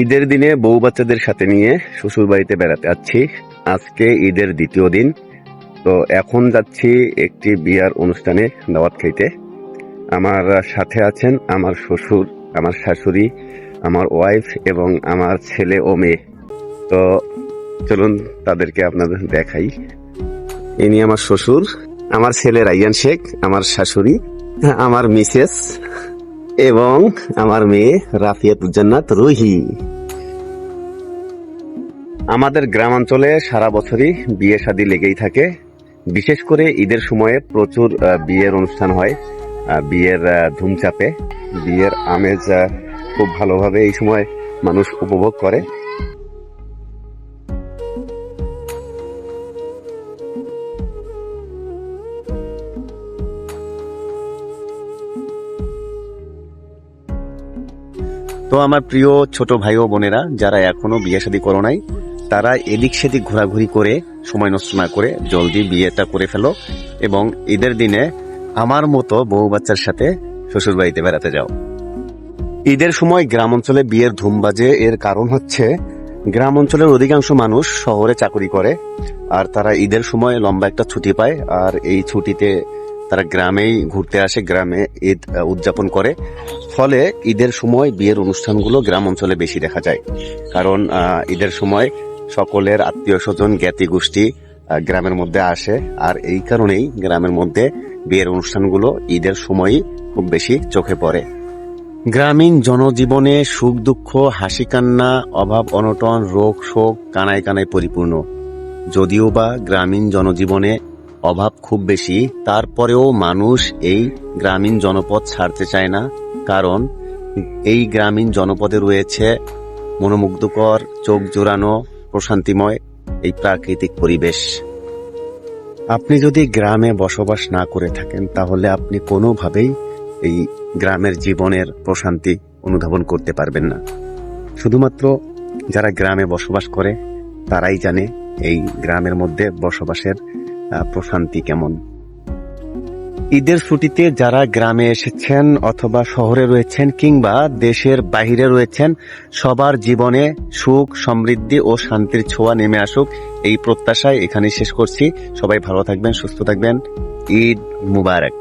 ঈদের দিনে বউ বাচ্চাদের সাথে নিয়ে শ্বশুর বাড়িতে বেড়াতে যাচ্ছি। আজকে ঈদের দ্বিতীয় দিন। তো এখন যাচ্ছি একটি বিয়ার অনুষ্ঠানে দাওয়াত খাইতে। আমার সাথে আছেন আমার শ্বশুর, আমার শাশুড়ি, আমার ওয়াইফ এবং আমার ছেলে ও মেয়ে। তো চলুন তাদেরকে আপনাদের দেখাই। ইনি আমার শ্বশুর, আমার ছেলে রাইয়ান শেখ, আমার শাশুড়ি, আমার মিসেস এবং আমার মেয়ে রাফিয়াতুজ্জান্নাত রুহি। আমাদের গ্রামাঞ্চলে সারা বছরই বিয়ে শাদী লেগেই থাকে। বিশেষ করে ঈদের সময়ে প্রচুর বিয়ের অনুষ্ঠান হয়। বিয়ের ধুম চাপে, বিয়ের আমেজ খুব ভালোভাবে এই সময় মানুষ উপভোগ করে। তো আমার প্রিয় ছোট ভাই ও বোনেরা যারা এখনো বিয়ে শাদী করো নাই, তারা এদিক সেদিক ঘোরাঘুরি করে সময় নষ্ট না করে জলদি বিয়েটা করে ফেলো এবং ঈদের দিনে আমার মতো বউ বাচ্চার সাথে শ্বশুর বাড়িতে বেড়াতে যাও। ঈদের সময় গ্রাম অঞ্চলে বিয়ের ধুম বাজে, এর কারণ হচ্ছে গ্রাম অঞ্চলের অধিকাংশ মানুষ শহরে চাকরি করে আর তারা ঈদের সময় লম্বা একটা ছুটি পায়, আর এই ছুটিতে তারা গ্রামেই ঘুরতে আসে, গ্রামে ঈদ উদযাপন করে। ফলে ঈদের সময় বিয়ের অনুষ্ঠানগুলো গ্রাম অঞ্চলে বেশি দেখা যায়, কারণ ঈদের সময় সকলের আত্মীয় স্বজন জ্ঞাতি গোষ্ঠী গ্রামের মধ্যে আসে, আর এই কারণেই গ্রামের মধ্যে বিয়ের অনুষ্ঠানগুলো ঈদের সময়ই খুব বেশি চোখে পড়ে। গ্রামীণ জনজীবনে সুখ দুঃখ, হাসি কান্না, অভাব অনটন, রোগ শোক কানায় কানায় পরিপূর্ণ। যদিও বা গ্রামীণ জনজীবনে অভাব খুব বেশি, তারপরেও মানুষ এই গ্রামীণ জনপদ ছাড়তে চায় না, কারণ এই গ্রামীণ জনপদে রয়েছে মনোমুগ্ধকর, চোখ জোড়ানো, প্রশান্তিময় এই প্রাকৃতিক পরিবেশ। আপনি যদি গ্রামে বসবাস না করে থাকেন তাহলে আপনি কোনোভাবেই এই গ্রামের জীবনের প্রশান্তি অনুধাবন করতে পারবেন না। শুধুমাত্র যারা গ্রামে বসবাস করে তারাই জানে এই গ্রামের মধ্যে বসবাসের প্রশান্তি কেমন। ঈদের ছুটিতে যারা গ্রামে এসেছেন অথবা শহরে রয়েছেন কিংবা দেশের বাহিরে রয়েছেন, সবার জীবনে সুখ, সমৃদ্ধি ও শান্তির ছোঁয়া নেমে আসুক এই প্রত্যাশায় এখানে শেষ করছি। সবাই ভালো থাকবেন, সুস্থ থাকবেন। ঈদ মুবারক।